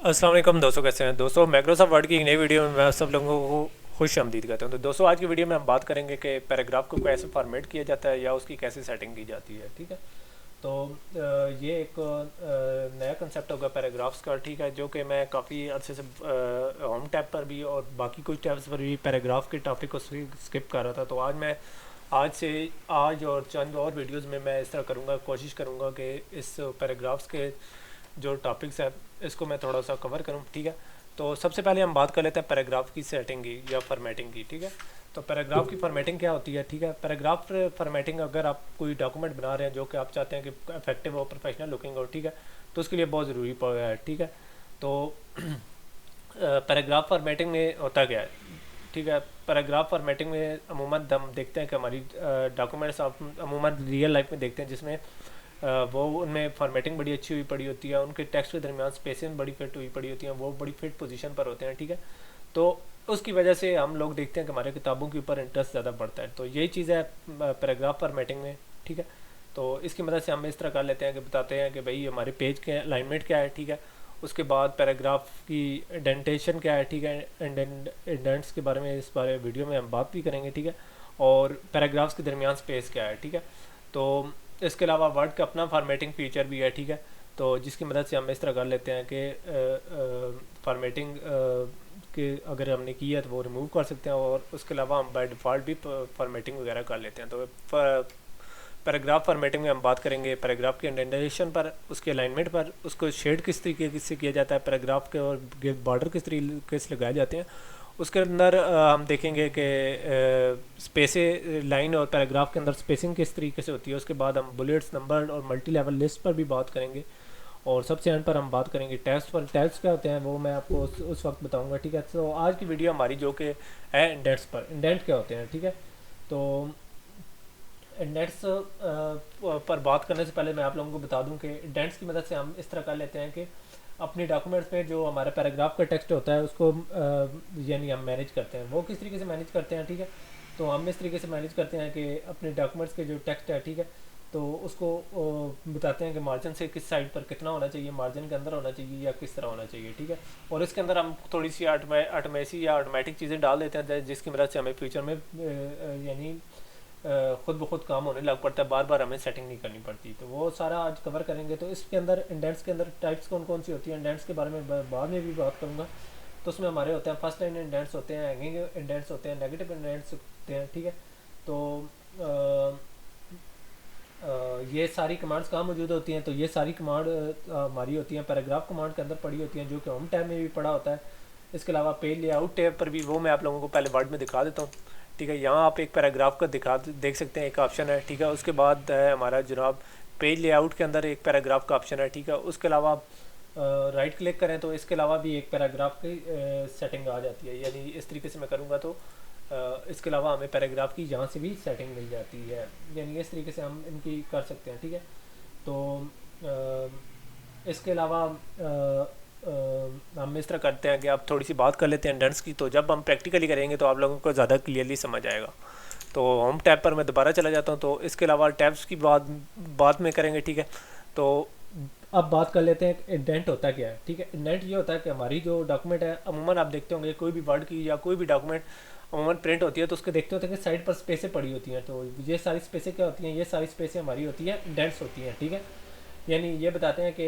अस्सलाम वालेकुम दोस्तों, कैसे हैं दोस्तों। माइक्रोसॉफ्ट वर्ड की एक नई वीडियो में मैं सब लोगों को खुश आमदीद कहता हूं। तो दोस्तों, आज की वीडियो में हम बात करेंगे कि पैराग्राफ को कैसे फॉर्मेट किया जाता है या उसकी कैसे सेटिंग की जाती है। ठीक है, तो ये एक नया कंसेप्ट होगा पैराग्राफ्स का। ठीक है, जो कि मैं काफ़ी अर्से से होम टैब पर भी और बाकी कुछ टैब्स पर भी पैराग्राफ के टॉपिक को स्किप कर रहा था। तो आज और चंद और वीडियोस में मैं इस तरह करूँगा, कोशिश करूँगा कि इस पैराग्राफ्स के जो टॉपिक्स है इसको मैं थोड़ा सा कवर करूँ। ठीक है, तो सबसे पहले हम बात कर लेते हैं पैराग्राफ की सेटिंग की या फॉर्मेटिंग की। ठीक है, तो पैराग्राफ की फॉर्मेटिंग क्या होती है। ठीक है, पैराग्राफ फॉर्मेटिंग, अगर आप कोई डॉक्यूमेंट बना रहे हैं जो कि आप चाहते हैं कि इफेक्टिव हो, प्रोफेशनल लुकिंग हो, ठीक है, तो उसके लिए बहुत ज़रूरी है। ठीक है, तो पैराग्राफ फॉर्मेटिंग में होता क्या है। ठीक है, पैराग्राफ फॉर्मेटिंग में अमूमन हम देखते हैं कि हमारी डॉक्यूमेंट्स आप अमूमन रियल लाइफ में देखते हैं जिसमें वो उनमें फॉर्मेटिंग बड़ी अच्छी हुई पड़ी होती है, उनके टेक्स्ट के दरमियान स्पेसिंग बड़ी फिट हुई पड़ी होती हैं, वो बड़ी फिट पोजीशन पर होते हैं। ठीक है, तो उसकी वजह से हम लोग देखते हैं कि हमारे किताबों के ऊपर इंटरेस्ट ज़्यादा बढ़ता है। तो यही चीज़ है पैराग्राफ फॉर्मेटिंग में। ठीक है, तो इसकी मदद से हम इस तरह कर लेते हैं कि बताते हैं कि भाई हमारे पेज के अलाइनमेंट क्या है। ठीक है, उसके बाद पैराग्राफ की इंडेंटेशन क्या है। ठीक है, इंडेंट्स के बारे में इस बारे वीडियो में हम बात भी करेंगे। ठीक है, और पैराग्राफ्स के दरमियान स्पेस क्या है। ठीक है, तो इसके अलावा वर्ड का अपना फॉर्मेटिंग फीचर भी है। ठीक है, तो जिसकी मदद से हम इस तरह कर लेते हैं कि फॉर्मेटिंग के अगर हमने की है तो वो रिमूव कर सकते हैं, और उसके अलावा हम बाय डिफ़ॉल्ट भी फॉर्मेटिंग वगैरह कर लेते हैं। तो पैराग्राफ फॉर्मेटिंग में हम बात करेंगे पैराग्राफ के इंडेंटेशन पर, उसके अलाइनमेंट पर, उसको शेड किस तरीके से किया जाता है, पैराग्राफ के और बॉर्डर किस तरीके से लगाए जाते हैं। उसके अंदर हम देखेंगे कि स्पेसे लाइन और पैराग्राफ के अंदर स्पेसिंग किस तरीके से होती है। उसके बाद हम बुलेट्स, नंबर और मल्टी लेवल लिस्ट पर भी बात करेंगे, और सबसे एंड पर हम बात करेंगे टैब्स पर। टैब्स क्या होते हैं वो मैं आपको उस वक्त बताऊंगा। ठीक है, तो आज की वीडियो हमारी जो कि है इंडेंट्स पर। इंडेंट क्या होते हैं। ठीक है, तो इंडेंट्स पर बात करने से पहले मैं आप लोगों को बता दूं कि इंडेंट्स की मदद से हम इस तरह कर लेते हैं कि अपनी डॉक्यूमेंट्स में जो हमारा पैराग्राफ का टेक्स्ट होता है उसको यानी हम मैनेज करते हैं। वो किस तरीके से मैनेज करते हैं। ठीक है, तो हम इस तरीके से मैनेज करते हैं कि अपने डॉक्यूमेंट्स के जो टेक्स्ट है, ठीक है, तो उसको बताते हैं कि मार्जिन से किस साइड पर कितना होना चाहिए, मार्जिन के अंदर होना चाहिए या किस तरह होना चाहिए। ठीक है, और इसके अंदर हम थोड़ी सी ऑटोमेसी या ऑटोमेटिक चीज़ें डाल देते हैं जिसकी मदद से हमें फ्यूचर में यानी खुद ब खुद काम होने लग पड़ता है, बार बार हमें सेटिंग नहीं करनी पड़ती। तो वो सारा आज कवर करेंगे। तो इसके अंदर इंडेंट्स के अंदर टाइप्स कौन कौन सी होती हैं, इंडेंट्स के बारे में बाद में भी बात करूँगा। तो उसमें हमारे होते हैं फर्स्ट लाइन इंडेंट्स होते हैं, हैंगिंग इंडेंट्स होते हैं, नेगेटिव इंडेंट्स होते हैं। ठीक है, तो ये सारी कमांड्स कहाँ मौजूद होती हैं। तो ये सारी कमांड हमारी होती हैं पैराग्राफ कमांड के अंदर पड़ी होती हैं, जो कि होम टैब में भी पड़ा होता है। इसके अलावा पेज लेआउट टैब पर भी, वो मैं आप लोगों को पहले वर्ड में दिखा देता हूँ। ठीक है, यहाँ आप एक पैराग्राफ का देख सकते हैं, एक ऑप्शन है। ठीक है, उसके बाद है हमारा जनाब पेज लेआउट के अंदर एक पैराग्राफ का ऑप्शन है। ठीक है, उसके अलावा आप राइट क्लिक करें तो इसके अलावा भी एक पैराग्राफ की सेटिंग आ जाती है। यानी इस तरीके से मैं करूँगा तो इसके अलावा हमें पैराग्राफ की यहाँ से भी सेटिंग मिल जाती है। यानी इस तरीके से हम इनकी कर सकते हैं। ठीक है, तो इसके अलावा हम इस तरह करते हैं कि आप थोड़ी सी बात कर लेते हैं इंडेंट्स की। तो जब हम प्रैक्टिकली करेंगे तो आप लोगों को ज़्यादा क्लियरली समझ आएगा। तो होम टैब पर मैं दोबारा चला जाता हूँ। तो इसके अलावा टैब्स की बात में करेंगे। ठीक है, तो अब बात कर लेते हैं इंडेंट होता क्या है। ठीक है, इंडेंट ये होता है कि हमारी जो डॉक्यूमेंट है, अमूमन आप देखते होंगे कोई भी वर्ड की या कोई भी डॉक्यूमेंट अमूमन प्रिंट होती है तो उसके देखते होते हैं कि साइड पर स्पेसें पड़ी होती हैं। तो ये सारी स्पेसें क्या होती हैं, ये सारी स्पेसें हमारी होती हैं इंडेंट्स होती हैं। ठीक है, यानी ये बताते हैं कि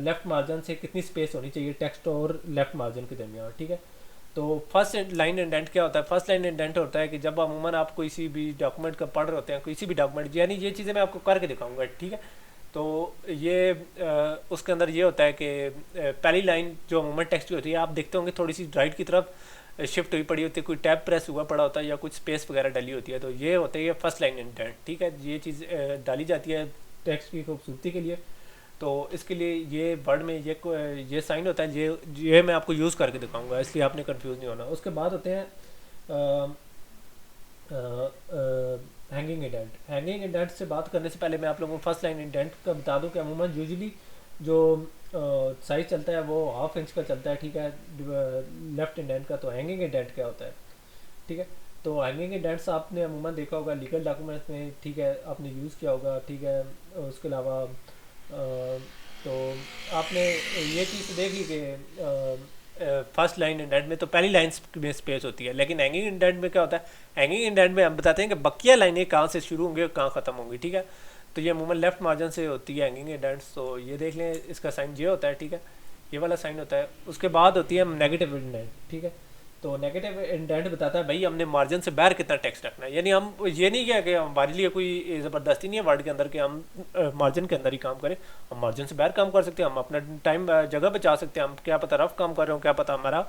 लेफ़्ट मार्जिन से कितनी स्पेस होनी चाहिए टेक्स्ट और लेफ़्ट मार्जिन के दरमियान। ठीक है, तो फर्स्ट लाइन इंडेंट क्या होता है। फर्स्ट लाइन इंडेंट होता है कि जब अमूमन आप किसी भी डॉक्यूमेंट का पढ़ रहे होते हैं, किसी भी डॉक्यूमेंट, यानी ये चीज़ें मैं आपको करके दिखाऊंगा। ठीक है, तो ये उसके अंदर ये होता है कि पहली लाइन जो अमूमन टेक्स्ट की होती है, आप देखते होंगे थोड़ी सी राइट की तरफ शिफ्ट हुई पड़ी होती है, कोई टैब प्रेस हुआ पड़ा होता है या कुछ स्पेस वगैरह डली होती है। तो ये होता है ये फर्स्ट लाइन इंडेंट। ठीक है, ये चीज़ डाली जाती है टेक्स्ट की खूबसूरती के लिए। तो इसके लिए ये वर्ड में ये साइन होता है, ये मैं आपको यूज़ करके दिखाऊंगा, इसलिए आपने कंफ्यूज नहीं होना। उसके बाद होते हैं हैंगिंग इंडेंट। हैंगिंग इंडेंट से बात करने से पहले मैं आप लोगों को फर्स्ट लाइन इंडेंट का बता दूं कि अमूमन यूजुअली जो साइज चलता है वो हाफ इंच का चलता है। ठीक है, लेफ्ट इंडेंट का। तो हैंगिंग इंडेंट क्या होता है। ठीक है, तो हैंगिंग इंडेंट्स आपने अमूमन देखा होगा लीगल डॉक्यूमेंट्स में। ठीक है, आपने यूज़ किया होगा। ठीक है, उसके अलावा तो आपने ये चीज़ देख ली कि फर्स्ट लाइन इंडेंट में तो पहली लाइन में स्पेस होती है, लेकिन हैंगिंग इंडेंट में क्या होता है, हैंगिंग इंडेंट में हम बताते हैं कि बकिया लाइनें कहाँ से शुरू होंगी और कहाँ ख़त्म होंगी, ठीक है। तो ये अमूमन लेफ्ट मार्जिन से होती है हैंगिंग इंडेंट्स, तो ये देख लें इसका साइन ये होता है, ठीक है, ये वाला साइन होता है। उसके बाद होती है नेगेटिव इंडेंट, ठीक है। तो नेगेटिव इंडेंट बताता है भाई हमने मार्जिन से बाहर कितना टेक्स्ट रखना है, यानी हम ये नहीं किया कि हमारे लिए कोई ज़बरदस्ती नहीं है वर्ड के अंदर कि हम मार्जिन के अंदर ही काम करें। हम मार्जिन से बाहर काम कर सकते हैं, हम अपना टाइम जगह बचा सकते हैं। हम क्या पता रफ काम कर रहे हो, क्या पता हमारा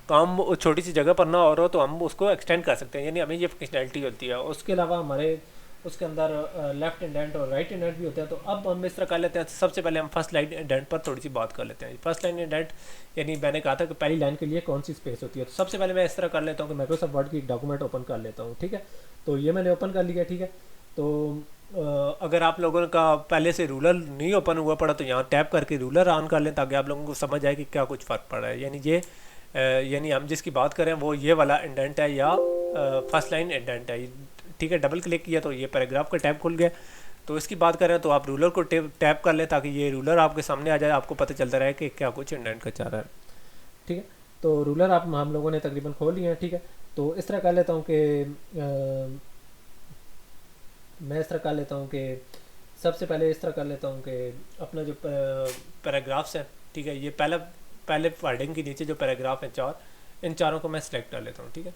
काम छोटी सी जगह पर ना हो रहा हो, तो हम उसको एक्सटेंड कर सकते हैं, यानी हमें ये फंक्शनैलिटी होती है। उसके अलावा हमारे उसके अंदर लेफ्ट इंडेंट और राइट इंडेंट भी होते हैं। तो अब हम इस तरह कर लेते हैं, सबसे पहले हम फर्स्ट लाइन इंडेंट पर थोड़ी सी बात कर लेते हैं। फर्स्ट लाइन इंडेंट यानी मैंने कहा था कि पहली लाइन के लिए कौन सी स्पेस होती है। तो सबसे पहले मैं इस तरह कर लेता हूँ कि माइक्रोसॉफ्ट वर्ड की एक डॉक्यूमेंट ओपन कर लेता हूँ, ठीक है। तो ये मैंने ओपन कर लिया, ठीक है। तो अगर आप लोगों का पहले से रूलर नहीं ओपन हुआ पड़ा तो यहाँ टैप करके रूलर ऑन कर लें, ताकि आप लोगों को समझ आए कि क्या कुछ फ़र्क पड़ा है। यानी ये यानी हम जिसकी बात करें वो ये वाला इंडेंट है या फर्स्ट लाइन इंडेंट है, ठीक है। डबल क्लिक किया तो ये पैराग्राफ का टैब खुल गया। तो इसकी बात करें तो आप रूलर को टैप कर लें, ताकि ये रूलर आपके सामने आ जाए, आपको पता चलता रहे कि क्या कुछ इंडेंट का चाह रहा है, ठीक है। तो रूलर आप हम लोगों ने तकरीबन खोल लिया है, ठीक है। तो इस तरह कर लेता हूँ कि मैं इस तरह कर लेता हूँ कि सबसे पहले इस तरह कर लेता हूँ कि अपना जो पैराग्राफ्स हैं, ठीक है, ये पहले वर्डिंग के नीचे जो पैराग्राफ हैं चार, इन चारों को मैं सिलेक्ट कर लेता हूँ, ठीक है।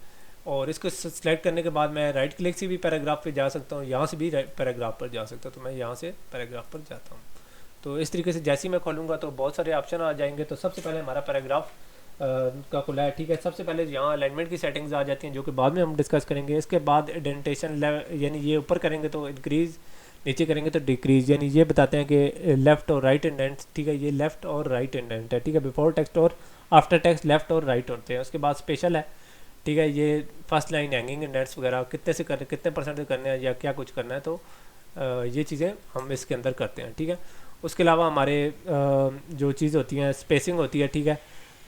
और इसको सिलेक्ट करने के बाद मैं राइट क्लिक से भी पैराग्राफ पे जा सकता हूँ, यहाँ से भी पैराग्राफ पर जा सकता हूँ। तो मैं यहाँ से पैराग्राफ पर जाता हूँ। तो इस तरीके से जैसे ही मैं खोलूँगा तो बहुत सारे ऑप्शन आ जाएंगे। तो सबसे पहले हमारा पैराग्राफ का खुला है, ठीक है। सबसे पहले यहाँ अलाइनमेंट की सेटिंग्स आ जाती हैं, जो कि बाद में हम डिस्कस करेंगे। इसके बाद इंडेंटेशन यानी ये ऊपर करेंगे तो इंक्रीज़, नीचे करेंगे तो डिक्रीज़, यानी ये बताते हैं कि लेफ़्ट और राइट इंडेंट, ठीक है, ये लेफ़्ट और राइट इंडेंट है, ठीक है। बिफोर टेक्स्ट और आफ्टर टेक्स्ट लेफ़्ट और राइट होते हैं। उसके बाद स्पेशल है, ठीक है, ये फर्स्ट लाइन हैंगिंग इंडेंट्स वगैरह कितने से करने, कितने परसेंट से करने हैं या क्या कुछ करना है, तो ये चीज़ें हम इसके अंदर करते हैं, ठीक है। उसके अलावा हमारे जो चीज़ होती हैं स्पेसिंग होती है, ठीक है,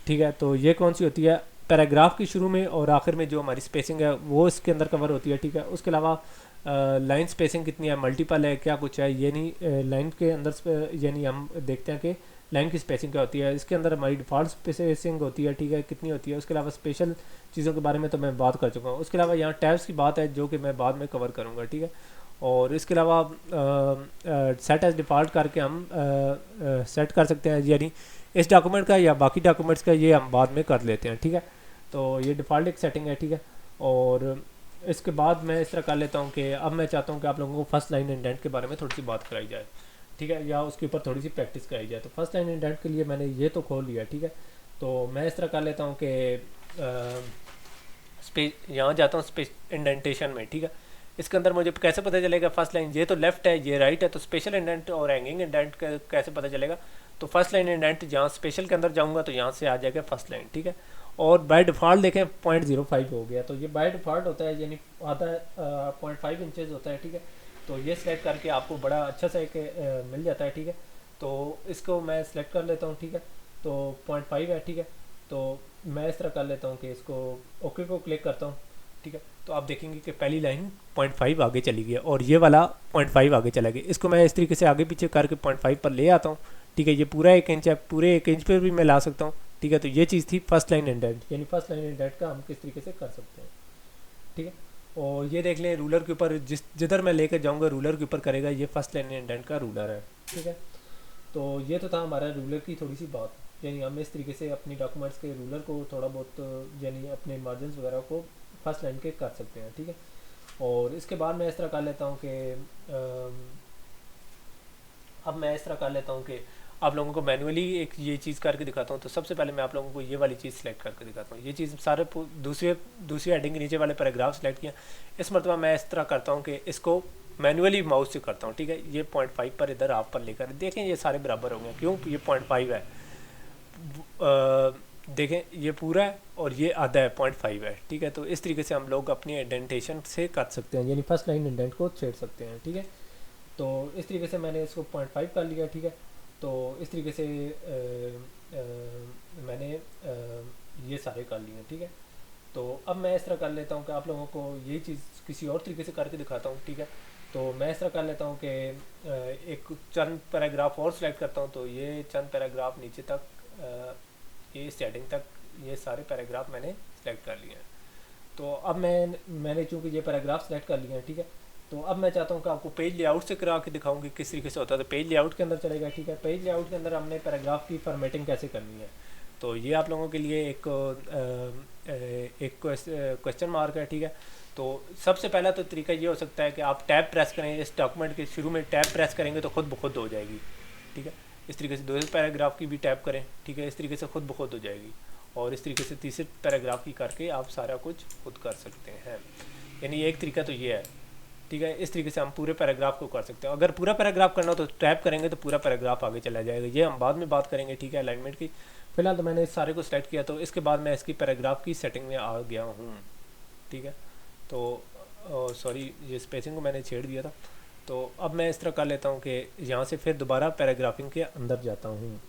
ठीक है। तो ये कौन सी होती है, पैराग्राफ की शुरू में और आखिर में जो हमारी स्पेसिंग है वो इसके अंदर कवर होती है, ठीक है। उसके अलावा लाइन स्पेसिंग कितनी है, मल्टीपल है, क्या कुछ है, ये नहीं लाइन के अंदर यानी हम देखते हैं कि लाइन की स्पेसिंग क्या होती है। इसके अंदर हमारी डिफ़ॉल्ट स्पेसिंग होती है, ठीक है, कितनी होती है। उसके अलावा स्पेशल चीज़ों के बारे में तो मैं बात कर चुका हूँ। उसके अलावा यहाँ टैब्स की बात है जो कि मैं बाद में कवर करूँगा, ठीक है। और इसके अलावा सेट एज डिफ़ॉल्ट करके हम सेट कर सकते हैं, यानी इस डॉक्यूमेंट का या बाकी डॉक्यूमेंट्स का ये हम बाद में कर लेते हैं, ठीक है। तो ये डिफ़ॉल्ट एक सेटिंग है, ठीक है। और इसके बाद मैं इस तरह कर लेता हूँ कि अब मैं चाहता हूँ कि आप लोगों को फर्स्ट लाइन इंडेंट के बारे में थोड़ी सी बात कराई जाए, ठीक है, या उसके ऊपर थोड़ी सी प्रैक्टिस कराई जाए। तो फर्स्ट लाइन इंडेंट के लिए मैंने ये तो खोल लिया, ठीक है। तो मैं इस तरह कर लेता हूँ कि स्पेस यहाँ जाता हूँ स्पेस इंडेंटेशन में, ठीक है। इसके अंदर मुझे कैसे पता चलेगा फर्स्ट लाइन, ये तो लेफ्ट है ये राइट है, तो स्पेशल इंडेंट और हैंगिंग इंडेंट कैसे पता चलेगा। तो फर्स्ट लाइन इंडेंट जहाँ स्पेशल के अंदर जाऊँगा तो यहाँ से आ जाएगा फर्स्ट लाइन, ठीक है। और बाय डिफ़ॉल्ट देखें 0.05 हो गया, तो ये बाय डिफ़ॉल्ट होता है, यानी आता है 0.5 इंचेस होता है, ठीक है। तो ये सिलेक्ट करके आपको बड़ा अच्छा सा एक मिल जाता है, ठीक है। तो इसको मैं सिलेक्ट कर लेता हूँ, ठीक है। तो 0.5 है, ठीक है। तो मैं इस तरह कर लेता हूँ कि इसको ओके को क्लिक करता हूँ, ठीक है। तो आप देखेंगे कि पहली लाइन 0.5 आगे चली गई और ये वाला 0.5 आगे चला गया। इसको मैं इस तरीके से आगे पीछे करके 0.5 पर ले आता हूँ, ठीक है। ये पूरा 1 इंच है, पूरे 1 इंच पर भी मैं ला सकता हूँ, ठीक है। तो ये चीज़ थी फर्स्ट लाइन इंडेंट, यानी फर्स्ट लाइन इंडेंट का हम किस तरीके से कर सकते हैं, ठीक है। और ये देख लें रूलर के ऊपर जिधर मैं लेकर जाऊँगा रूलर के ऊपर करेगा, ये फर्स्ट लाइन इंडेंट का रूलर है, ठीक है। तो ये तो था हमारा रूलर की थोड़ी सी बात, यानी हम इस तरीके से अपनी डॉक्यूमेंट्स के रूलर को थोड़ा बहुत यानी अपने मार्जिन वगैरह को फर्स्ट लाइन के कर सकते हैं, ठीक है। और इसके बाद मैं इस तरह कर लेता हूँ कि अब मैं इस तरह कर लेता हूँ कि आप लोगों को मैनुअली एक ये चीज़ करके दिखाता हूँ। तो सबसे पहले मैं आप लोगों को ये वाली चीज़ सेलेक्ट करके दिखाता हूँ। ये चीज़ सारे दूसरी हेडिंग के नीचे वाले पैराग्राफ सेलेक्ट किया। इस मरतबा मैं इस तरह करता हूँ कि इसको मैनुअली माउस से करता हूँ, ठीक है। ये 0.5 पर इधर आप पर लेकर देखें, ये सारे बराबर हो गए, क्यों, ये 0.5 है, देखें ये पूरा है और ये आधा है, 0.5 है, ठीक है। तो इस तरीके से हम लोग अपनी इंडेंटेशन से कर सकते हैं, यानी फर्स्ट लाइन इंडेंट को छेड़ सकते हैं, ठीक है। तो इस तरीके से मैंने इसको 0.5 कर लिया, ठीक है। तो इस तरीके से मैंने ये सारे कर लिए, ठीक है। तो अब मैं इस तरह कर लेता हूँ कि आप लोगों को यही चीज़ किसी और तरीके से करके दिखाता हूँ, ठीक है। तो मैं इस तरह कर लेता हूँ कि एक चंद पैराग्राफ और सिलेक्ट करता हूँ, तो ये चंद पैराग्राफ नीचे तक ये सेटिंग तक ये सारे पैराग्राफ मैंने सेलेक्ट कर लिए हैं। तो अब मैंने चूँकि ये पैराग्राफ सेलेक्ट कर लिए हैं, ठीक है, तो अब मैं चाहता हूँ कि आपको पेज लेआउट से करा के दिखाऊँ कि किस तरीके से होता है। तो पेज लेआउट के अंदर चलेगा, ठीक है। पेज लेआउट के अंदर हमने पैराग्राफ की फॉर्मेटिंग कैसे करनी है, तो ये आप लोगों के लिए एक क्वेश्चन मार्क है, ठीक है। तो सबसे पहला तो तरीका ये हो सकता है कि आप टैब प्रेस करें इस डॉक्यूमेंट के शुरू में, टैब प्रेस करेंगे तो खुद ब खुद हो जाएगी, ठीक है। इस तरीके से दूसरे पैराग्राफ की भी टैब करें, ठीक है, इस तरीके से खुद ब खुद हो जाएगी। और इस तरीके से तीसरे पैराग्राफ की करके आप सारा कुछ खुद कर सकते हैं। यानी एक तरीका तो ये है, ठीक है। इस तरीके से हम पूरे पैराग्राफ को कर सकते हैं। अगर पूरा पैराग्राफ करना हो तो टैप करेंगे तो पूरा पैराग्राफ आगे चला जाएगा, ये हम बाद में बात करेंगे, ठीक है, अलाइनमेंट की। फिलहाल तो मैंने इस सारे को सेलेक्ट किया, तो इसके बाद मैं इसकी पैराग्राफ की सेटिंग में आ गया हूँ, ठीक है। तो सॉरी, ये स्पेसिंग को मैंने छेड़ दिया था। तो अब मैं इस तरह कर लेता हूँ कि यहाँ से फिर दोबारा पैराग्राफिंग के अंदर जाता हूँ,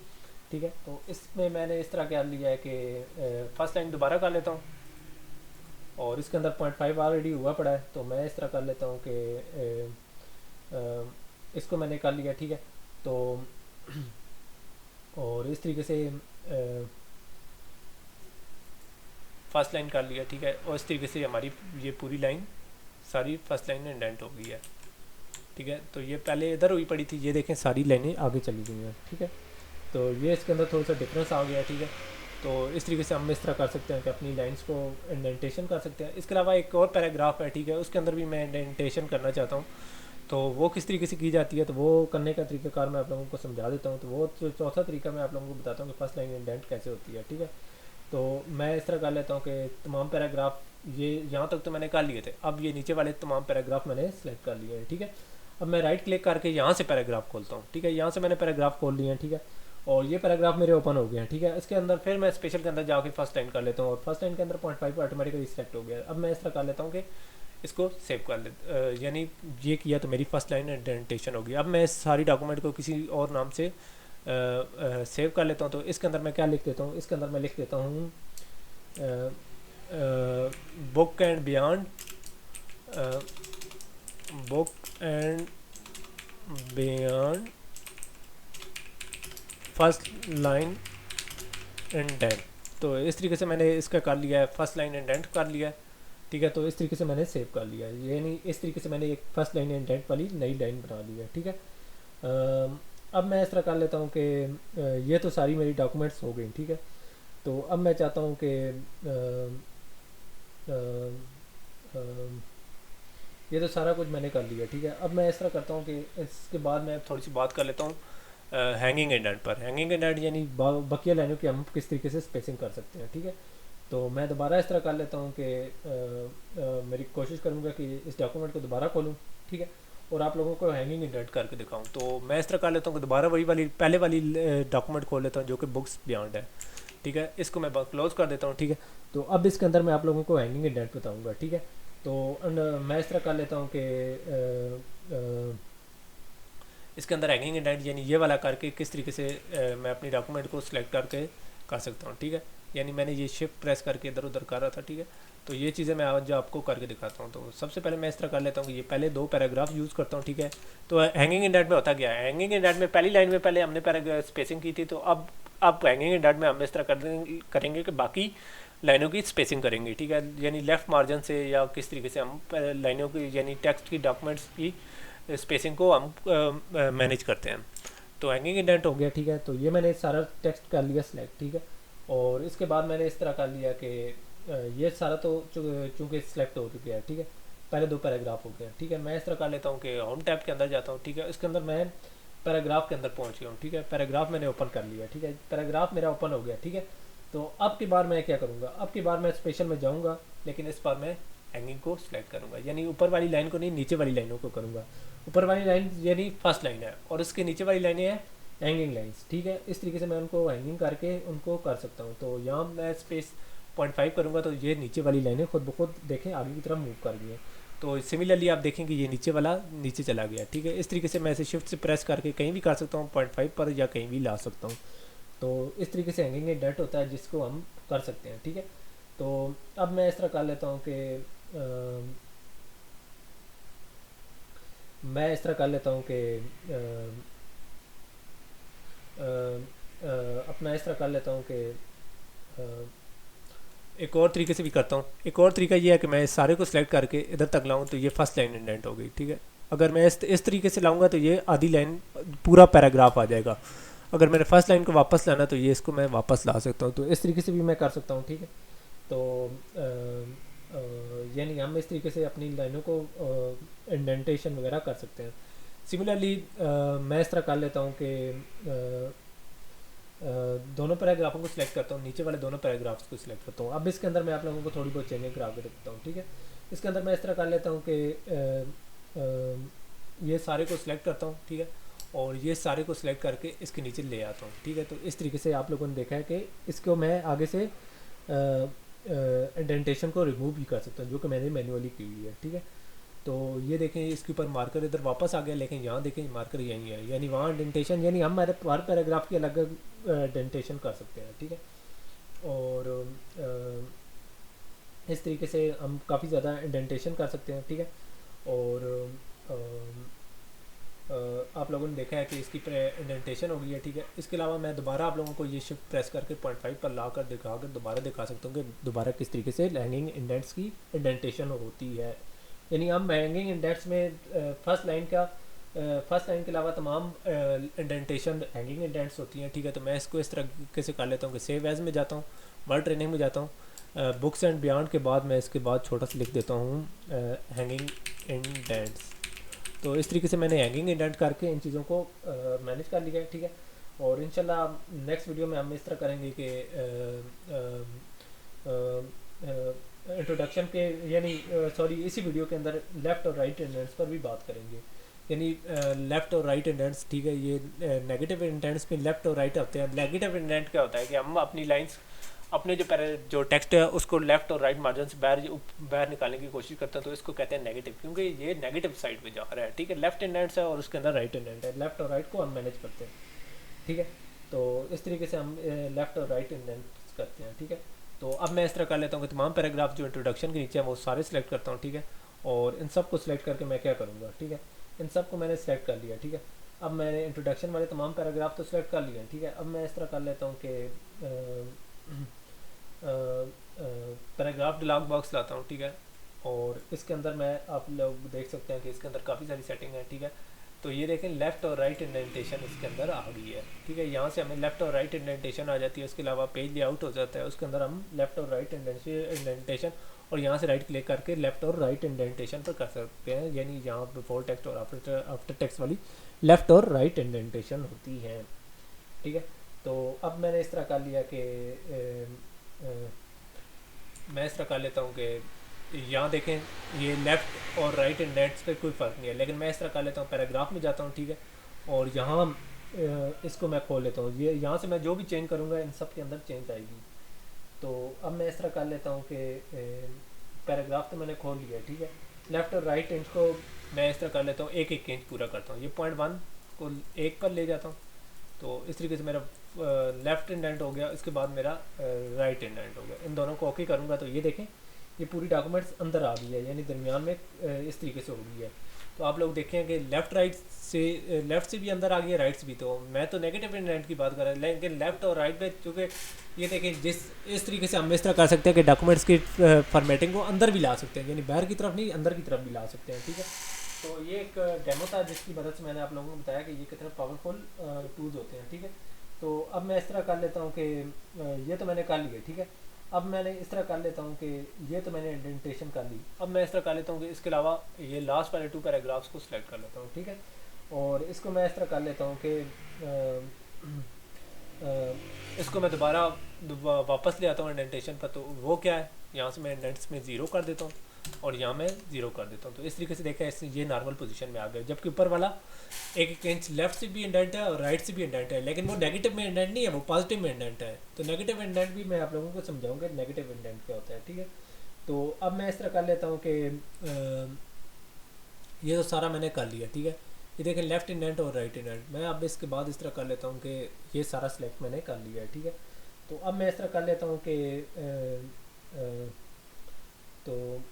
ठीक है। तो इसमें मैंने इस तरह कर लिया है कि फर्स्ट लाइन दोबारा कर लेता हूँ, और इसके अंदर 0.5 ऑलरेडी हुआ पड़ा है। तो मैं इस तरह कर लेता हूँ कि इसको मैंने कर लिया, ठीक है। तो और इस तरीके से फर्स्ट लाइन कर लिया, ठीक है। और इस तरीके से हमारी ये पूरी लाइन सारी फर्स्ट लाइन इंडेंट हो गई है, ठीक है। तो ये पहले इधर हुई पड़ी थी, ये देखें सारी लाइनें आगे चली गई हैं, ठीक है। तो ये इसके अंदर थोड़ा सा डिफरेंस आ गया, ठीक है। तो इस तरीके से हम इस तरह कर सकते हैं कि अपनी लाइंस को इंडेंटेशन कर सकते हैं। इसके अलावा एक और पैराग्राफ है, ठीक है, उसके अंदर भी मैं इंडेंटेशन करना चाहता हूँ। तो वो किस तरीके से की जाती है, तो वो करने का तरीकाकार मैं आप लोगों को समझा देता हूँ। तो वो चौथा तरीका मैं आप लोगों को बताता हूँ कि फर्स्ट लाइन इंडेंट कैसे होती है, ठीक है। तो मैं इस तरह कर लेता हूँ कि तमाम पैराग्राफ ये यहाँ तक तो मैंने कर लिए थे, अब ये नीचे वाले तमाम पैराग्राफ मैंने सेलेक्ट कर लिए हैं, ठीक है। अब मैं राइट क्लिक करके यहाँ से पैराग्राफ खोलता हूँ, ठीक है। यहाँ से मैंने पैराग्राफ खोल लिए हैं, ठीक है। और ये पैराग्राफ मेरे ओपन हो गए हैं, ठीक है। इसके अंदर फिर मैं स्पेशल के अंदर जाके फर्स्ट लाइन कर लेता हूँ, और फर्स्ट लाइन के अंदर 0.5 ऑटोमेटिकली सेलेक्ट हो गया। अब मैं इस तरह कर लेता हूँ कि इसको सेव कर ले, यानी ये किया तो मेरी फर्स्ट लाइन इंडेंटेशन होगी। अब मैं इस सारी डॉक्यूमेंट को किसी और नाम से सेव कर लेता हूँ। तो इसके अंदर मैं क्या लिख देता हूँ, इसके अंदर मैं लिख देता हूँ book and beyond, book and beyond first line indent. तो इस तरीके से मैंने इसका कर लिया है, फर्स्ट लाइन इंडेंट कर लिया है, ठीक है। तो इस तरीके से मैंने सेव कर लिया है, यानी इस तरीके से मैंने एक फर्स्ट लाइन इंडेंट वाली नई लाइन बना ली है, ठीक है। अब मैं इस तरह कर लेता हूँ कि ये तो सारी मेरी डॉक्यूमेंट्स हो गई, ठीक है। तो अब मैं चाहता हूँ कि ये तो सारा कुछ मैंने कर लिया, ठीक है। अब मैं इस तरह करता हूँ कि इसके बाद मैं थोड़ी सी बात कर लेता हूँ हैंगिंग इंडेंट पर। हैंगिंग इंडेंट यानी बकिया लाइनों की हम किस तरीके से स्पेसिंग कर सकते हैं, ठीक है। तो मैं दोबारा इस तरह कर लेता हूँ कि मेरी कोशिश करूँगा कि इस डॉक्यूमेंट को दोबारा खोलूँ, ठीक है, और आप लोगों को हैंगिंग इंडेंट करके दिखाऊँ। तो मैं इस तरह कर लेता हूँ कि दोबारा वही वाली पहले वाली डॉक्यूमेंट खोल लेता हूँ जो कि बुक्स बियॉन्ड है, ठीक है। इसको मैं क्लोज कर देता हूँ, ठीक है। तो अब इसके अंदर मैं आप लोगों को हैंगिंग इंडेंट बताऊँगा, ठीक है। तो मैं इस तरह कर लेता हूँ कि इसके अंदर हैंगिंग इंडेंट यानी ये वाला करके किस तरीके से मैं अपनी डॉक्यूमेंट को सिलेक्ट करके कर सकता हूँ, ठीक है। यानी मैंने ये शिफ्ट प्रेस करके इधर उधर कर रहा था, ठीक है। तो ये चीज़ें मैं आज आपको करके दिखाता हूँ। तो सबसे पहले मैं इस तरह कर लेता हूँ कि ये पहले दो पैराग्राफ यूज़ करता हूँ, ठीक है। तो हैंगिंग इंडेंट में होता क्या है, हैंगिंग इंडेंट में पहली लाइन में पहले हमने पैराग्राफ स्पेसिंग की थी, तो अब हैंगिंग इंडेंट में हम इस तरह करेंगे कि बाकी लाइनों की स्पेसिंग करेंगे, ठीक है। यानी लेफ़्ट मार्जिन से या किस तरीके से हम लाइनों की यानी टेक्स्ट की डॉक्यूमेंट्स की स्पेसिंग को हम मैनेज करते हैं। तो हैंगिंग इंडेंट हो गया, ठीक है। तो ये मैंने सारा टेक्स्ट कर लिया सिलेक्ट, ठीक है। और इसके बाद मैंने इस तरह कर लिया कि ये सारा तो चूँकि सिलेक्ट हो चुका है, ठीक है। पहले दो पैराग्राफ हो गया, ठीक है। मैं इस तरह कर लेता हूँ कि होम टैब के अंदर जाता हूँ, ठीक है। इसके अंदर मैं पैराग्राफ के अंदर पहुँच गया हूँ, ठीक है। पैराग्राफ मैंने ओपन कर लिया, ठीक है। पैराग्राफ मेरा ओपन हो गया, ठीक है। तो अब की बार मैं क्या करूँगा, अब की बार मैं स्पेशल में जाऊँगा, लेकिन इस बार मैं हैंगिंग को सिलेक्ट करूँगा, यानी ऊपर वाली लाइन को नहीं नीचे वाली लाइनों को करूँगा। ऊपर वाली लाइन यानी फर्स्ट लाइन है और इसके नीचे वाली लाइनें हैं हैंगिंग लाइंस, ठीक है। इस तरीके से मैं उनको हैंगिंग करके उनको कर सकता हूँ। तो यहाँ मैं स्पेस 0.5 करूँगा तो ये नीचे वाली लाइनें खुद ब खुद देखें आगे की तरफ मूव कर गई हैं। तो सिमिलरली आप देखेंगे ये नीचे वाला नीचे चला गया, ठीक है। इस तरीके से मैं इसे शिफ्ट से प्रेस करके कहीं भी कर सकता हूँ, 0.5 पर या कहीं भी ला सकता हूँ। तो इस तरीके से हैंगिंग इंडेंट होता है जिसको हम कर सकते हैं, ठीक है। तो अब मैं इस तरह कर लेता हूँ कि मैं इस तरह कर लेता हूँ कि अपना इस तरह कर लेता हूँ कि एक और तरीके से भी करता हूँ। एक और तरीका ये है कि मैं इस सारे को सिलेक्ट करके इधर तक लाऊं तो ये फर्स्ट लाइन इंडेंट हो गई, ठीक है। अगर मैं इस तरीके से लाऊंगा तो ये आधी लाइन पूरा पैराग्राफ आ जाएगा। अगर मैंने फर्स्ट लाइन को वापस लाना तो ये इसको मैं वापस ला सकता हूँ, तो इस तरीके से भी मैं कर सकता हूँ, ठीक है। तो यानी हम इस तरीके से अपनी लाइनों को इंडेंटेशन वगैरह कर सकते हैं। सिमिलरली मैं इस तरह कर लेता हूँ कि दोनों पैराग्राफों को सिलेक्ट करता हूँ, नीचे वाले दोनों पैराग्राफ्स को सिलेक्ट करता हूँ। अब इसके अंदर मैं आप लोगों को थोड़ी बहुत चेंजिंग करा के रखता हूँ, ठीक है। इसके अंदर मैं इस तरह कर लेता हूँ कि ये सारे को सिलेक्ट करता हूँ, ठीक है, और ये सारे को सिलेक्ट करके इसके नीचे ले आता हूँ, ठीक है। तो इस तरीके से आप लोगों ने देखा है कि इसको मैं आगे से इंडेंटेशन को रिमूव भी कर सकता हूँ, जो कि मैंने मैन्युअली की हुई है, ठीक है। तो ये देखें इसके ऊपर मार्कर इधर वापस आ गया, लेकिन यहाँ देखें मार्कर यहीं है, यानी वहाँ इंडेंटेशन, यानी हम हर पैराग्राफ की अलग इंडेंटेशन कर सकते हैं, ठीक है। और इस तरीके से हम काफ़ी ज़्यादा इंडेंटेशन कर सकते हैं, ठीक है। और आप लोगों ने देखा है कि इसकी इंडेंटेशन हो गई है, ठीक है। इसके अलावा मैं दोबारा आप लोगों को ये शिफ्ट प्रेस करके 0.5 पर ला कर दोबारा दिखा सकता हूँ कि दोबारा किस तरीके से हैंगिंग इंडेंट्स की इंडेंटेशन होती है। यानी हम हैंगिंग इंडेंट्स में फर्स्ट लाइन के अलावा तमाम इंडेंटेशन हैंगिंग इंडेंट्स होती हैं, ठीक है। तो मैं इसको इस तरह से कर लेता हूँ कि सेव एज में जाता हूँ, वर्ड ट्रेनिंग में जाता हूँ, बुक्स एंड बियॉन्ड के बाद मैं इसके बाद छोटा सा लिख देता हूँ हैंगिंग इंडेंट्स। तो इस तरीके से मैंने हैंगिंग इंडेंट करके इन चीज़ों को मैनेज कर लिया है, ठीक है। और इंशाल्लाह नेक्स्ट वीडियो में हम इस तरह करेंगे कि इंट्रोडक्शन के, यानी सॉरी, इसी वीडियो के अंदर लेफ़्ट और राइट इंडेंट्स पर भी बात करेंगे। यानी लेफ़्ट और राइट इंडेंट्स, ठीक है। ये नेगेटिव इंडेंट्स में लेफ़्ट और राइट होते हैं। नेगेटिव इंडेंट क्या होता है कि हम अपनी लाइंस, अपने जो टेक्स्ट है उसको लेफ्ट और राइट मार्जिन से बाहर निकालने की कोशिश करते हैं, तो इसको कहते हैं नेगेटिव, क्योंकि ये नेगेटिव साइड पे जा रहा है, ठीक है। लेफ्ट इंडेंट्स है और उसके अंदर राइट इंडेंट है, लेफ्ट और राइट को हम मैनेज करते हैं, ठीक है। तो इस तरीके से हम लेफ्ट और राइट इंडेंट्स करते हैं, ठीक है। तो अब मैं इस तरह कर लेता हूँ कि तमाम पैराग्राफ जो इंट्रोडक्शन के नीचे है वो सारे सिलेक्ट करता हूँ, ठीक है। और इन सब को सिलेक्ट करके मैं क्या करूँगा, ठीक है, इन सब को मैंने सिलेक्ट कर लिया, ठीक है। अब मैंने इंट्रोडक्शन वाले तमाम पैराग्राफ तो सिलेक्ट कर लिए, ठीक है। अब मैं इस तरह कर लेता हूँ कि पैराग्राफ डिलॉग बॉक्स लाता हूँ, ठीक है। और इसके अंदर मैं, आप लोग देख सकते हैं कि इसके अंदर काफ़ी सारी सेटिंग है, ठीक है। तो ये देखें लेफ़्ट और राइट इंडेंटेशन इसके अंदर आ गई है, ठीक है। यहाँ से हमें लेफ़्ट और राइट इंडेंटेशन आ जाती है। उसके अलावा पेज लेआउट हो जाता है, उसके अंदर हम लेफ़्ट और राइट इंडेंटेशन, और यहाँ से राइट क्लिक करके लेफ़्ट और राइट इंडेंटेशन पर कर सकते हैं। यानी यहाँ बिफोर टेक्स्ट और आफ्टर टेक्स्ट वाली लेफ़्ट और राइट इंडेंटेशन होती है, ठीक है। तो अब मैंने इस तरह कर लिया कि मैं इस तरह कर लेता हूँ कि यहाँ देखें ये लेफ़्ट और राइट इंडेंट्स पे कोई फ़र्क नहीं है, लेकिन मैं इस तरह कर लेता हूँ, पैराग्राफ में जाता हूँ, ठीक है। और यहाँ इसको मैं खोल लेता हूँ, ये यहाँ से मैं जो भी चेंज करूँगा इन सब के अंदर चेंज आएगी। तो अब मैं इस तरह कर लेता हूँ कि पैराग्राफ तो मैंने खोल लिया, ठीक है। लेफ़्ट और राइट इंच को मैं इस तरह कर लेता हूँ, एक एक इंच पूरा करता हूँ। ये 0.1 को 1 पर ले जाता हूँ। तो इस तरीके से मेरा लेफ़्ट इंडेंट हो गया, इसके बाद मेरा राइट इंडेंट हो गया। इन दोनों को ओके करूँगा तो ये देखें ये पूरी डॉक्यूमेंट्स अंदर आ गई है, यानी दरमियान में इस तरीके से हो गई है। तो आप लोग देखें कि लेफ़्ट से भी अंदर आ गई है, राइट से भी। तो मैं तो नेगेटिव इंडेंट की बात कर रहा हूँ, लेकिन लेफ़्ट और राइट में चूँकि ये देखें इस तरीके से हम इस तरह कर सकते हैं कि डॉक्यूमेंट्स की फॉर्मेटिंग को अंदर भी ला सकते हैं, यानी बाहर की तरफ नहीं अंदर की तरफ भी ला सकते हैं, ठीक है। तो ये एक डेमो था जिसकी मदद से मैंने आप लोगों को बताया कि ये कितने पावरफुल टूल्स होते हैं, ठीक है। तो अब मैं इस तरह कर लेता हूँ कि ये तो मैंने कर लिया, ठीक है। अब मैंने इस तरह कर लेता हूँ कि ये तो मैंने इंडेंटेशन कर ली। अब मैं इस तरह कर लेता हूँ कि इसके अलावा ये लास्ट वाले 2 पैराग्राफ्स को सिलेक्ट कर लेता हूँ, ठीक है। और इसको मैं इस तरह कर लेता हूँ कि इसको मैं दोबारा वापस ले आता हूँ इंडेंटेशन पर। तो वो क्या है, यहाँ से मैं इंडेंट्स में 0 कर देता हूँ और यहाँ मैं 0 कर देता हूँ। तो इस तरीके से देखा है, ये नॉर्मल पोजीशन में आ गया। जबकि ऊपर वाला 1 इंच लेफ्ट से भी इंडेंट है और राइट से भी इंडेंट है, लेकिन वो नेगेटिव में इंडेंट नहीं है, वो पॉजिटिव में इंडेंट है। तो नेगेटिव इंडेंट भी मैं आप लोगों को समझाऊंगा नेगेटिव इंडेंट क्या होता है, ठीक है। तो अब मैं इस तरह कर लेता हूँ कि ये तो सारा मैंने कर लिया, ठीक है। ये देखें लेफ्ट इंडेंट और राइट इंडेंट। मैं अब इसके बाद इस तरह कर लेता हूँ कि ये सारा सिलेक्ट मैंने कर लिया है, ठीक है। तो अब मैं इस तरह कर लेता हूँ कि तो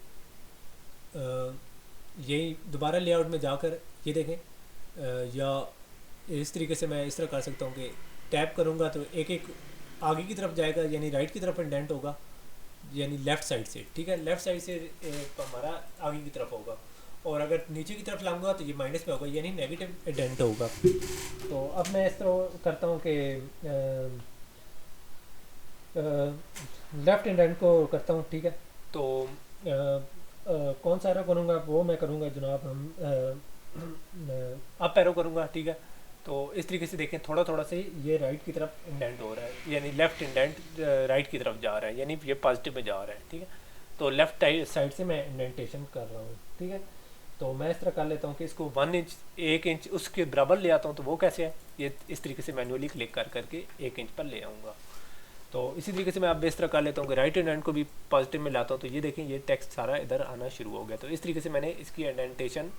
यही दोबारा लेआउट में जाकर ये देखें या इस तरीके से मैं इस तरह कर सकता हूँ कि टैप करूँगा तो एक एक आगे की तरफ जाएगा, यानी राइट की तरफ इंडेंट होगा, यानी लेफ़्ट साइड से, ठीक है, लेफ़्ट साइड से हमारा आगे की तरफ होगा। और अगर नीचे की तरफ लाऊंगा तो ये माइनस में होगा, यानी नेगेटिव इंडेंट होगा। तो अब मैं इस तरह करता हूँ कि लेफ़्ट इंडेंट को करता हूँ, ठीक है। तो कौन सा एरो करूँगा वो मैं करूँगा जनाब, अप एरो करूँगा, ठीक है। तो इस तरीके से देखें थोड़ा थोड़ा से ये राइट की तरफ इंडेंट हो रहा है, यानी लेफ़्ट इंडेंट राइट की तरफ जा रहा है, यानी ये पॉजिटिव में जा रहा है, ठीक है। तो लेफ़्ट साइड से मैं इंडेंटेशन कर रहा हूँ, ठीक है। तो मैं इस तरह कर लेता हूँ कि इसको 1 इंच 1 इंच उसके बराबर ले आता हूँ। तो वो कैसे है, ये इस तरीके से मैनुअली क्लिक कर करके 1 इंच पर ले आऊँगा। तो इसी तरीके से मैं अब इस तरह कर लेता हूँ कि राइट इंडेंट को भी पॉजिटिव में लाता हूँ। तो ये देखें ये टेक्स्ट सारा इधर आना शुरू हो गया। तो इस तरीके से मैंने इसकी इंडेंटेशन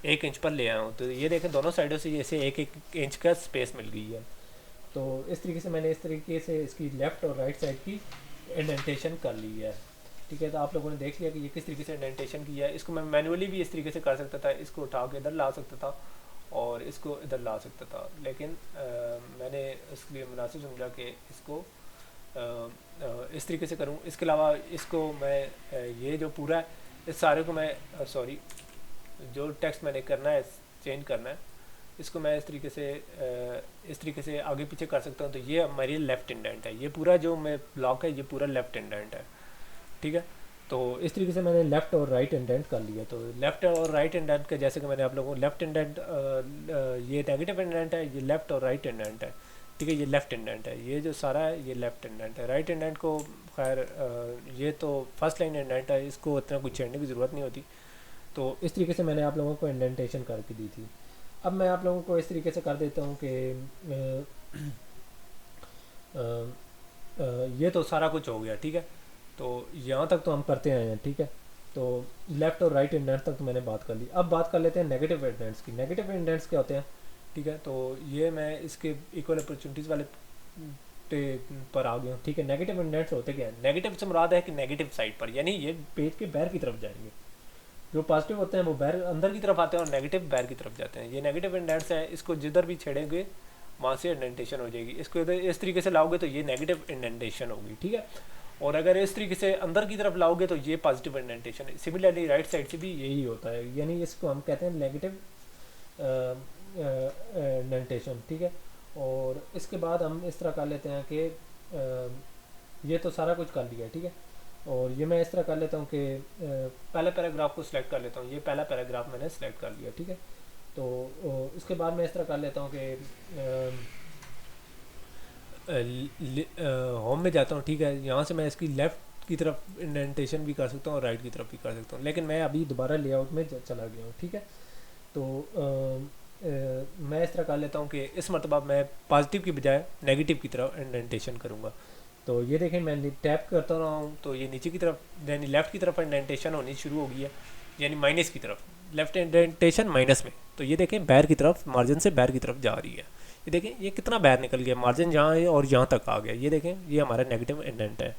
1 इंच पर ले आया हूँ। तो ये देखें दोनों साइडों से जैसे 1 इंच का स्पेस मिल गई है। तो इस तरीके से मैंने इस तरीके से इसकी लेफ़्ट और राइट साइड की इंडेंटेशन कर ली है, ठीक है। तो आप लोगों ने देख लिया कि ये किस तरीके से इंडेंटेशन किया है। इसको मैं मैनुअली भी इस तरीके से कर सकता था, इसको उठा के इधर ला सकता था और इसको इधर ला सकता था, लेकिन मैंने इसके लिए मुनासिब समझा कि इसको इस तरीके से करूँ। इसके अलावा इसको मैं ये जो पूरा है इस सारे को मैं सॉरी जो टेक्स्ट मैंने करना है चेंज करना है, इसको मैं इस तरीके से आगे पीछे कर सकता हूँ। तो ये हमारी लेफ़्ट इंडेंट है, ये पूरा जो मैं ब्लॉक है ये पूरा लेफ़्ट इंडेंट है, ठीक है। तो इस तरीके से मैंने लेफ़्ट और राइट इंडेंट कर लिया। तो लेफ़्ट और राइट इंडेंट का जैसे कि मैंने आप लोगों को लेफ़्ट इंडेंट ये नेगेटिव इंडेंट है, ये लेफ़्ट और राइट इंडेंट है, ठीक है। ये लेफ़्ट इंडेंट है, ये जो सारा है ये लेफ़्ट इंडेंट है। राइट इंडेंट को खैर ये तो फर्स्ट लाइन इंडेंट है, इसको इतना कुछ छेड़ने की ज़रूरत नहीं होती। तो इस तरीके से मैंने आप लोगों को इंडेंटेशन करके दी थी। अब मैं आप लोगों को इस तरीके से कर देता हूँ कि ये तो सारा कुछ हो गया, ठीक है। तो यहाँ तक तो हम करते आए हैं, ठीक है। तो लेफ़्ट और राइट इंडेंट तक तो मैंने बात कर ली। अब बात कर लेते हैं नेगेटिव इंडेंट्स की। नेगेटिव इंडेंट्स क्या होते हैं, ठीक है। तो ये मैं इसके इक्वल अपॉर्चुनिटीज़ वाले पर आ गया हूँ, ठीक है। नेगेटिव इंडेंट्स होते क्या है, नेगेटिव से मुराद है कि नेगेटिव साइड पर, यानी ये पेज के बैर की तरफ जाएंगे। जो पॉजिटिव होते हैं वो बैर अंदर की तरफ आते हैं और नेगेटिव बैर की तरफ जाते हैं। ये नेगेटिव इंडेंट्स है, इसको जिधर भी छेड़ेंगे वहाँ से इंडेंटेशन हो जाएगी। इसको इधर इस तरीके से लाओगे तो ये नेगेटिव इंडेंटेशन होगी, ठीक है। और अगर इस तरीके से अंदर की तरफ लाओगे तो ये पॉजिटिव इंडेंटेशन है। सिमिलरली राइट साइड से भी यही होता है, यानी इसको हम कहते हैं नेगेटिव इंडेंटेशन, ठीक है। और इसके बाद हम इस तरह कर लेते हैं कि ये तो सारा कुछ कर लिया, ठीक है। और ये मैं इस तरह कर लेता हूँ कि पहले पैराग्राफ को सिलेक्ट कर लेता हूँ। ये पहला पैराग्राफ मैंने सिलेक्ट कर लिया, ठीक है। तो इसके बाद मैं इस तरह कर लेता हूँ कि होम में जाता हूँ, ठीक है। यहाँ से मैं इसकी लेफ़्ट की तरफ इंडेंटेशन भी कर सकता हूँ और राइट की तरफ भी कर सकता हूँ, लेकिन मैं अभी दोबारा लेआउट में चला गया हूँ, ठीक है। तो मैं इस तरह कर लेता हूँ कि इस मरतबा मैं पॉजिटिव की बजाय नेगेटिव की तरफ इंडेंटेशन करूँगा। तो ये देखें मैं टैप करता रहा हूँ तो ये नीचे की तरफ यानी लेफ़्ट की तरफ इंडेंटेशन होनी शुरू हो गई है, यानी माइनस की तरफ, लेफ़्ट इंडेंटेशन माइनस में। तो ये देखें बैर की तरफ, मार्जिन से बैर की तरफ जा रही है। ये देखें ये कितना बैर निकल गया, मार्जिन जहाँ है और यहाँ तक आ गया। ये देखें ये हमारा नेगेटिव इंडेंट है।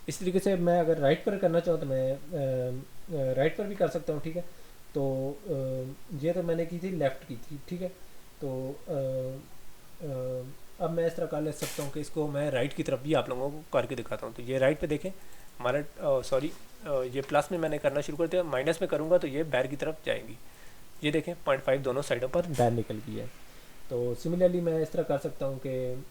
इस तरीके से मैं अगर राइट पर करना चाहूँ तो मैं राइट पर भी कर सकता हूँ, ठीक है। तो ये तो मैंने की थी लेफ़्ट की थी, ठीक है। तो अब मैं इस तरह कर ले सकता हूँ कि इसको मैं राइट की तरफ भी आप लोगों को करके दिखाता हूँ। तो ये राइट पे देखें हमारा सॉरी ये प्लस में मैंने करना शुरू कर दिया, माइनस में करूँगा तो ये बैर की तरफ जाएंगी। ये देखें 0.5 दोनों साइडों पर बैर निकल गई है। तो सिमिलरली मैं इस तरह कर सकता हूँ कि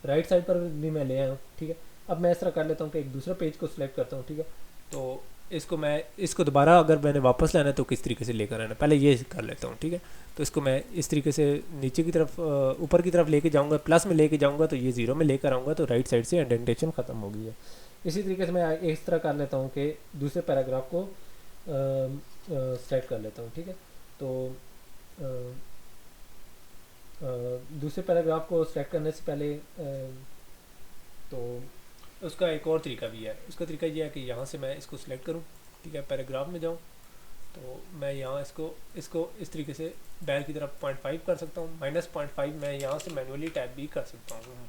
राइट साइड पर भी मैं ले आया हूँ, ठीक है। अब मैं इस तरह कर लेता हूँ कि एक दूसरा पेज को सिलेक्ट करता हूँ, ठीक है। तो इसको दोबारा अगर मैंने वापस लाना है तो किस तरीके से लेकर आना है, पहले ये कर लेता हूँ, ठीक है। तो इसको मैं इस तरीके से नीचे की तरफ ऊपर की तरफ लेके जाऊँगा, प्लस में लेके जाऊँगा तो ये ज़ीरो में लेकर आऊँगा, तो राइट साइड से इंडेंटेशन ख़त्म हो गई है। इसी तरीके से मैं इस तरह कर लेता हूँ कि दूसरे पैराग्राफ को सेलेक्ट कर लेता हूँ, ठीक है। तो दूसरे पैराग्राफ को सेलेक्ट करने से पहले तो उसका एक और तरीका भी है। उसका तरीका ये है कि यहाँ से मैं इसको सिलेक्ट करूँ, ठीक है, पैराग्राफ में जाऊँ तो मैं यहाँ इसको इस तरीके से बैर की तरफ 0.5 कर सकता हूँ, -0.5 मैं यहाँ से मैनुअली टाइप भी कर सकता हूँ।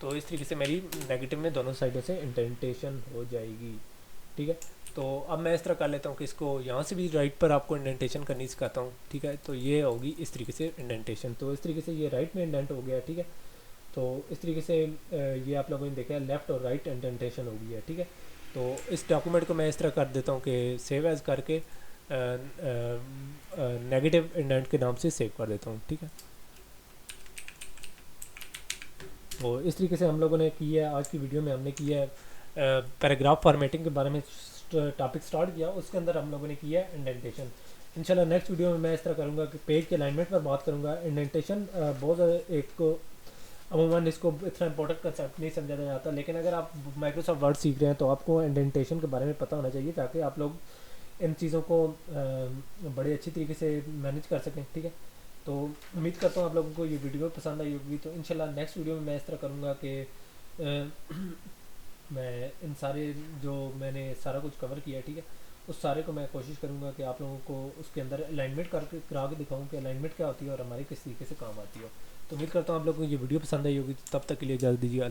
तो इस तरीके से मेरी नेगेटिव में दोनों साइडों से इंडेंटेशन हो जाएगी, ठीक है। तो अब मैं इस तरह कर लेता हूँ कि इसको यहाँ से भी राइट पर आपको इंडेंटेशन करनी सिखाता हूँ, ठीक है। तो ये होगी इस तरीके से इंडेंटेशन, तो इस तरीके से ये राइट में इंडेंट हो गया, ठीक है। तो इस तरीके से ये आप लोगों ने देखा है लेफ़्ट और राइट इंडेंटेशन हो गई है, ठीक है। तो इस डॉक्यूमेंट को मैं इस तरह कर देता हूँ कि सेव एज़ करके नेगेटिव इंडेंट के नाम से सेव कर देता हूँ, ठीक है। तो इस तरीके से हम लोगों ने की है, आज की वीडियो में हमने किया है पैराग्राफ फॉर्मेटिंग के बारे में टॉपिक स्टार्ट किया, उसके अंदर हम लोगों ने किया है इंडेंटेशन। इंशाल्लाह नेक्स्ट वीडियो में मैं इस तरह करूँगा कि पेज के अलाइनमेंट पर बात करूँगा। इंडेंटेशन बहुत ज़्यादा एक अमूमन इसको इतना इंपॉर्टेंट कंसेप्ट नहीं समझा जाता, लेकिन अगर आप माइक्रोसॉफ्ट वर्ड सीख रहे हैं तो आपको इंडेंटेशन के बारे में पता होना चाहिए ताकि आप लोग इन चीज़ों को बड़े अच्छी तरीके से मैनेज कर सकें, ठीक है। तो उम्मीद करता हूँ आप लोगों को ये वीडियो पसंद आई होगी। तो इंशाल्लाह नेक्स्ट वीडियो में मैं इस तरह करूँगा कि मैं इन सारे जो मैंने सारा कुछ कवर किया, ठीक है, उस सारे को मैं कोशिश करूँगा कि आप लोगों को उसके अंदर अलाइनमेंट करके करा के दिखाऊँ कि अलाइनमेंट क्या होती है और हमारे किस तरीके से काम आती है। तो उम्मीद करता हूँ आप लोगों को ये वीडियो पसंद आई होगी। तब तक के लिए इजाज़त दीजिए।